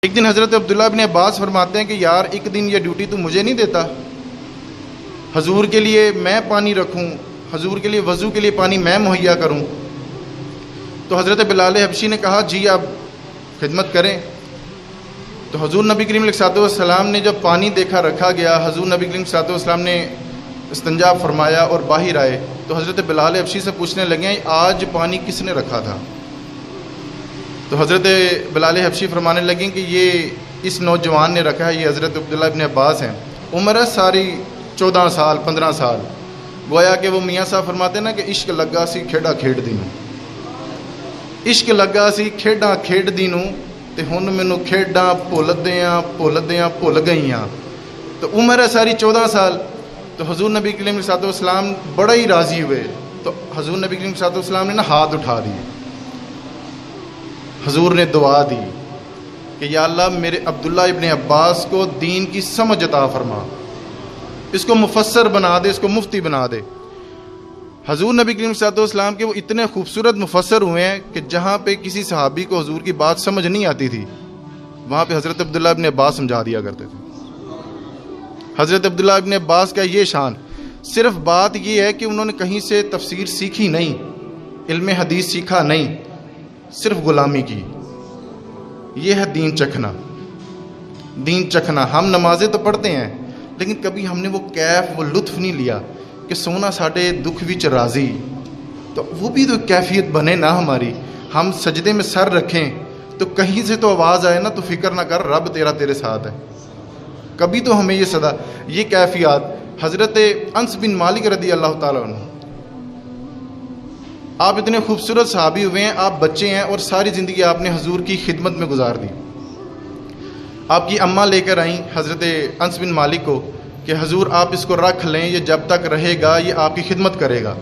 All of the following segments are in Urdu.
ایک دن حضرت عبداللہ ابن عباس فرماتے ہیں کہ یار ایک دن یہ ڈیوٹی تو مجھے نہیں دیتا، حضور کے لیے میں پانی رکھوں، حضور کے لیے وضو کے لیے پانی میں مہیا کروں۔ تو حضرت بلال حبشی نے کہا جی آپ خدمت کریں۔ تو حضور نبی کریم علیہ السلام نے جب پانی دیکھا رکھا گیا، حضور نبی کریم صلی اللہ علیہ وسلم نے استنجا فرمایا اور باہر آئے تو حضرت بلال حبشی سے پوچھنے لگے آج پانی کس نے رکھا تھا؟ تو حضرت بلال حبشی فرمانے لگیں کہ یہ اس نوجوان نے رکھا ہے، یہ حضرت عبداللہ ابن عباس ہیں، عمر ہے ساری 14 سال 15 سال۔ گویا کہ وہ میاں صاحب فرماتے ہیں نا کہ عشق لگا سی کھیڈا کھیڈ دی نوں، عشق لگا سی کھیڈا کھیڈ دی نوں تے ہن مینوں کھیڈاں بھُل گئیاں۔ تو عمر ہے ساری 14 سال۔ تو حضور نبی کریم صلی اللہ علیہ وسلم بڑا ہی راضی ہوئے۔ تو حضور نبی کریم صلی اللہ علیہ وسلم نے نا ہاتھ اٹھا دیے، حضور نے دعا دی کہ یا اللہ میرے عبداللہ ابن عباس کو دین کی سمجھ عطا فرما، اس کو مفسر بنا دے، اس کو مفتی بنا دے۔ حضور نبی کریم صلی اللہ علیہ وسلم کے وہ اتنے خوبصورت مفسر ہوئے ہیں کہ جہاں پہ کسی صحابی کو حضور کی بات سمجھ نہیں آتی تھی وہاں پہ حضرت عبداللہ ابن عباس سمجھا دیا کرتے تھے۔ حضرت عبداللہ ابن عباس کا یہ شان، صرف بات یہ ہے کہ انہوں نے کہیں سے تفسیر سیکھی نہیں، علم حدیث سیکھا نہیں، صرف غلامی کی۔ یہ ہے دین چکھنا، دین چکھنا۔ ہم نمازیں تو پڑھتے ہیں لیکن کبھی ہم نے وہ کیف وہ لطف نہیں لیا کہ سونا ساڈے دکھ وچ راضی، تو وہ بھی تو کیفیت بنے نا ہماری۔ ہم سجدے میں سر رکھیں تو کہیں سے تو آواز آئے نا تو فکر نہ کر رب تیرے ساتھ ہے، کبھی تو ہمیں یہ صدا یہ کیفیات۔ حضرت انس بن مالک رضی اللہ تعالیٰ عنہ، آپ اتنے خوبصورت صحابی ہوئے ہیں، آپ بچے ہیں اور ساری زندگی آپ نے حضور کی خدمت میں گزار دی۔ آپ کی اماں لے کر آئیں حضرت انس بن مالک کو کہ حضور آپ اس کو رکھ لیں، یہ جب تک رہے گا یہ آپ کی خدمت کرے گا۔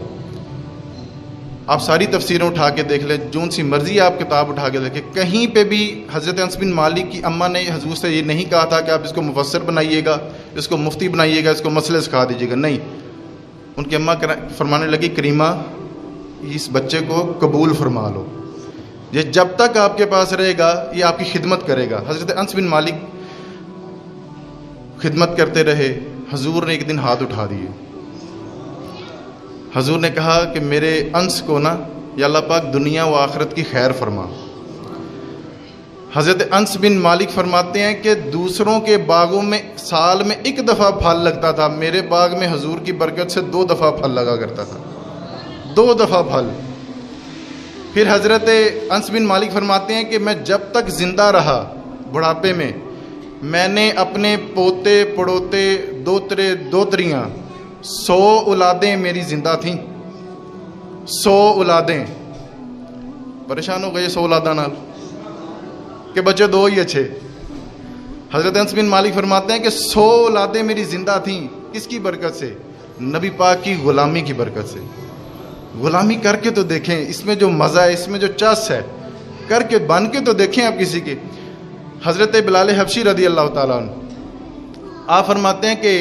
آپ ساری تفسیریں اٹھا کے دیکھ لیں، جون سی مرضی آپ کتاب اٹھا کے دیکھیں، کہیں پہ بھی حضرت انس بن مالک کی اماں نے حضور سے یہ نہیں کہا تھا کہ آپ اس کو مفسر بنائیے گا، اس کو مفتی بنائیے گا، اس کو مسئلے سکھا دیجیے گا، نہیں۔ ان کی اماں فرمانے لگی کریمہ اس بچے کو قبول فرما لو، یہ جب تک آپ کے پاس رہے گا یہ آپ کی خدمت کرے گا۔ حضرت انس بن مالک خدمت کرتے رہے، حضور نے ایک دن ہاتھ اٹھا دیے، حضور نے کہا کہ میرے انس کو نا یا اللہ پاک دنیا و آخرت کی خیر فرما۔ حضرت انس بن مالک فرماتے ہیں کہ دوسروں کے باغوں میں سال میں ایک دفعہ پھل لگتا تھا، میرے باغ میں حضور کی برکت سے 2 دفعہ پھل لگا کرتا تھا، 2 دفعہ پھل۔ پھر حضرت انس بن مالک فرماتے ہیں کہ میں جب تک زندہ رہا بڑھاپے میں نے اپنے پوتے پڑوتے دوترے دوتریاں 100 اولادیں میری زندہ تھیں، 100 اولادیں۔ پریشان ہو گئے 100 اولاداں نال کہ بچے 2 ہی اچھے۔ حضرت انس بن مالک فرماتے ہیں کہ 100 اولادیں میری زندہ تھیں، کس کی برکت سے؟ نبی پاک کی غلامی کی برکت سے۔ غلامی کر کے تو دیکھیں، اس میں جو مزہ ہے، اس میں جو چس ہے، کر کے بن کے تو دیکھیں آپ کسی کے۔ حضرت بلال حبشی رضی اللہ تعالیٰ عنہ، آپ فرماتے ہیں کہ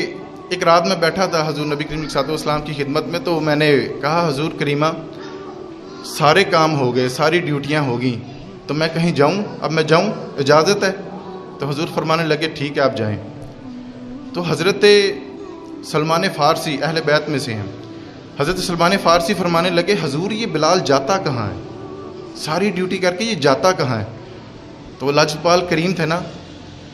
ایک رات میں بیٹھا تھا حضور نبی کریم صلی اللہ علیہ وسلم کی خدمت میں، تو میں نے کہا حضور کریمہ سارے کام ہو گئے، ساری ڈیوٹیاں ہو گئیں، تو میں کہیں جاؤں؟ اب میں جاؤں؟ اجازت ہے؟ تو حضور فرمانے لگے ٹھیک ہے آپ جائیں۔ تو حضرت سلمان فارسی اہل بیت میں سے ہیں، حضرت سلمان فارسی فرمانے لگے حضور یہ بلال جاتا کہاں ہے؟ ساری ڈیوٹی کر کے یہ جاتا کہاں ہے؟ تو وہ لاجپال کریم تھے نا،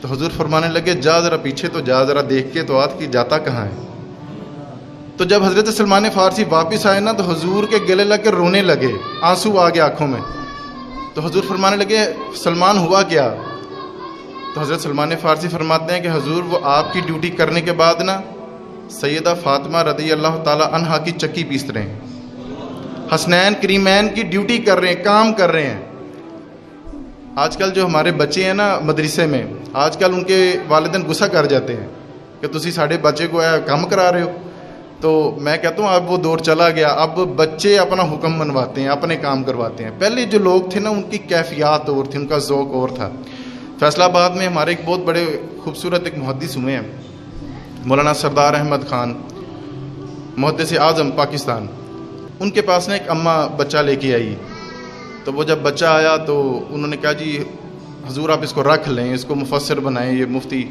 تو حضور فرمانے لگے جا ذرا پیچھے تو جا، ذرا دیکھ کے تو آت کہ جاتا کہاں ہے۔ تو جب حضرت سلمان فارسی واپس آئے نا تو حضور کے گلے لگ کے رونے لگے، آنسو آ گئے آنکھوں میں۔ تو حضور فرمانے لگے سلمان ہوا کیا؟ تو حضرت سلمان فارسی فرماتے ہیں کہ حضور وہ آپ کی ڈیوٹی کرنے کے بعد نا سیدہ فاطمہ رضی اللہ تعالی عنہا کی چکی پیس رہے ہیں، حسنین کریمین کی ڈیوٹی کر رہے ہیں، کام کر رہے ہیں۔ آج کل جو ہمارے بچے ہیں نا مدرسے میں، آج کل ان کے والدین غصہ کر جاتے ہیں کہ تسی ساڑھے بچے کو کام کرا رہے ہو۔ تو میں کہتا ہوں اب وہ دور چلا گیا، اب بچے اپنا حکم منواتے ہیں، اپنے کام کرواتے ہیں۔ پہلے جو لوگ تھے نا ان کی کیفیات اور تھی، ان کا ذوق اور تھا۔ فیصل آباد میں ہمارے ایک بہت بڑے خوبصورت ایک محدث ہوئے ہیں، مولانا سردار احمد خان، محدث اعظم پاکستان۔ ان کے پاس نا ایک اماں بچہ لے کے آئی، تو وہ جب بچہ آیا تو انہوں نے کہا جی حضور آپ اس کو رکھ لیں، اس کو مفسر بنائیں، یہ مفتی.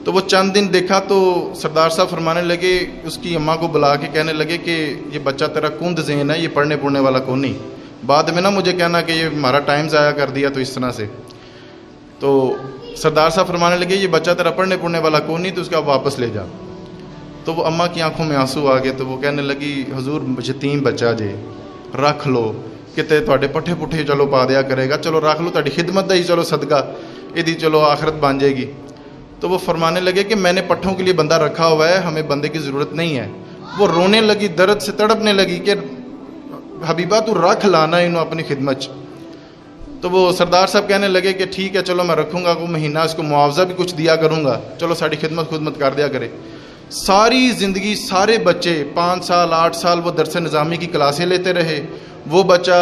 تو وہ چند دن دیکھا تو سردار صاحب فرمانے لگے، اس کی اماں کو بلا کے کہنے لگے کہ یہ بچہ تیرا کند ذہن ہے، یہ پڑھنے پڑھنے والا کون نہیں، بعد میں نہ مجھے کہنا کہ یہ ہمارا ٹائم ضائع کر دیا. تو اس طرح سے تو سردار صاحب فرمانے لگے یہ بچہ تیرا پڑھنے پڑھنے والا کون نہیں، تو اس کا واپس لے جا. تو وہ اماں کی آنکھوں میں آنسو آ گئے. تو وہ کہنے لگی حضور یتیم بچہ جے، رکھ لو کتے تواڈے پٹھے پٹھے چلو پا دیا کرے گا، چلو رکھ لو، تہاڈی خدمت دا ہی چلو صدقہ یہ چلو آخرت بن جائے گی. تو وہ فرمانے لگے کہ میں نے پٹھوں کے لیے بندہ رکھا ہوا ہے، ہمیں بندے کی ضرورت نہیں ہے. وہ رونے لگی، درد سے تڑپنے لگی کہ حبیبہ تو رکھ لانا انہوں اپنی خدمت چ. تو وہ سردار صاحب کہنے لگے کہ ٹھیک ہے چلو میں رکھوں گا، کوئی مہینہ اس کو معاوضہ بھی کچھ دیا کروں گا، چلو ساری خدمت کر دیا کرے. ساری زندگی سارے بچے 5 سال 8 سال وہ درس نظامی کی کلاسیں لیتے رہے. وہ بچہ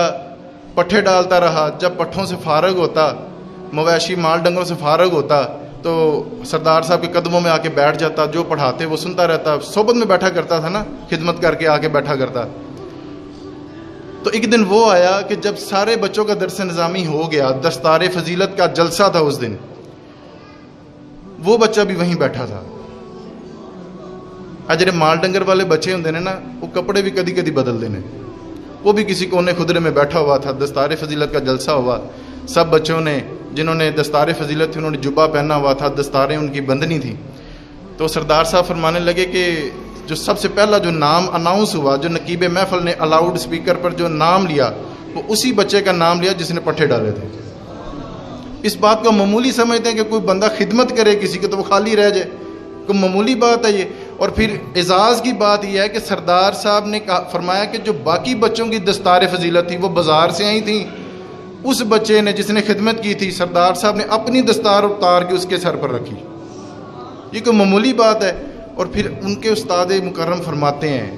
پٹھے ڈالتا رہا. جب پٹھوں سے فارغ ہوتا، مویشی مال ڈنگروں سے فارغ ہوتا، تو سردار صاحب کے قدموں میں آ کے بیٹھ جاتا، جو پڑھاتے وہ سنتا رہتا، صحبت میں بیٹھا کرتا تھا نا، خدمت کر کے آ کے بیٹھا کرتا. تو ایک دن وہ آیا کہ جب سارے بچوں کا درس نظامی ہو گیا، دستار فضیلت کا جلسہ تھا اس دن، وہ بچہ بھی وہیں بیٹھا تھا. جڑے مال ڈنگر والے بچے ہوندے نے نا، وہ کپڑے بھی کدی کدی بدلتے ہیں. وہ بھی کسی کونے خدرے میں بیٹھا ہوا تھا، دستار فضیلت کا جلسہ ہوا، سب بچوں نے جنہوں نے دستار فضیلت تھی انہوں نے جبہ پہنا ہوا تھا، دستاریں ان کی بندنی تھی. تو سردار صاحب فرمانے لگے کہ جو سب سے پہلا جو نام اناؤنس ہوا، جو نقیب محفل نے الاؤڈ اسپیکر پر جو نام لیا، وہ اسی بچے کا نام لیا جس نے پٹھے ڈالے تھے. اس بات کو معمولی سمجھتے ہیں کہ کوئی بندہ خدمت کرے کسی کی تو وہ خالی رہ جائے، کوئی معمولی بات ہے یہ. اور پھر اعزاز کی بات یہ ہے کہ سردار صاحب نے فرمایا کہ جو باقی بچوں کی دستار فضیلت تھی وہ بازار سے آئی تھیں، اس بچے نے جس نے خدمت کی تھی سردار صاحب نے اپنی دستار اتار کے اس کے سر پر رکھی. یہ کوئی معمولی بات ہے. اور پھر ان کے استاد مکرم فرماتے ہیں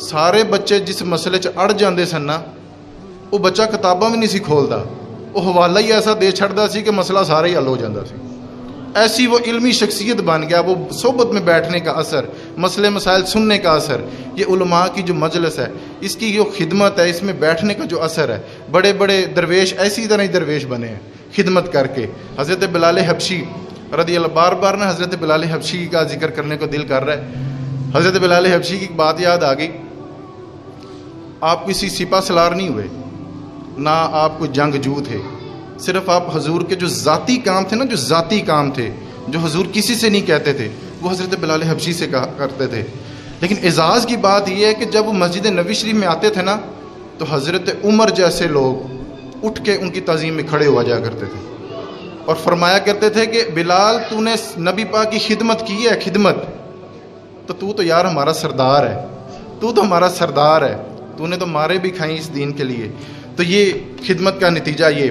سارے بچے جس مسئلے چ اڑ جاندے سن نا، وہ بچہ کتاباں بھی نہیں سی کھولتا، وہ حوالہ ہی ایسا دے چھڑدا سی کہ مسئلہ سارا ہی حل ہو جاندہ سی. ایسی وہ علمی شخصیت بن گیا. وہ صحبت میں بیٹھنے کا اثر، مسئلے مسائل سننے کا اثر، یہ علماء کی جو مجلس ہے، اس کی جو خدمت ہے، اس میں بیٹھنے کا جو اثر ہے، بڑے بڑے درویش ایسی طرح ہی درویش بنے ہیں خدمت کر کے. حضرت بلال حبشی رضی اللہ، بار بار نا حضرت بلال حبشی کا ذکر کرنے کو دل کر رہا ہے. حضرت بلال حبشی کی بات یاد آ گئی. آپ کسی سپہ سالار نہیں ہوئے، نہ آپ کو جنگجو تھے، صرف آپ حضور کے جو ذاتی کام تھے نا، جو ذاتی کام تھے، جو حضور کسی سے نہیں کہتے تھے، وہ حضرت بلال حبشی سے کہا کرتے تھے. لیکن اعزاز کی بات یہ ہے کہ جب وہ مسجد نبوی شریف میں آتے تھے نا، تو حضرت عمر جیسے لوگ اٹھ کے ان کی تعظیم میں کھڑے ہوا جایا کرتے تھے اور فرمایا کرتے تھے کہ بلال تو نے نبی پاک کی خدمت کی ہے، خدمت تو یار ہمارا سردار ہے، تو ہمارا سردار ہے، تو نے تو مارے بھی کھائیں اس دین کے لیے. تو یہ خدمت کا نتیجہ یہ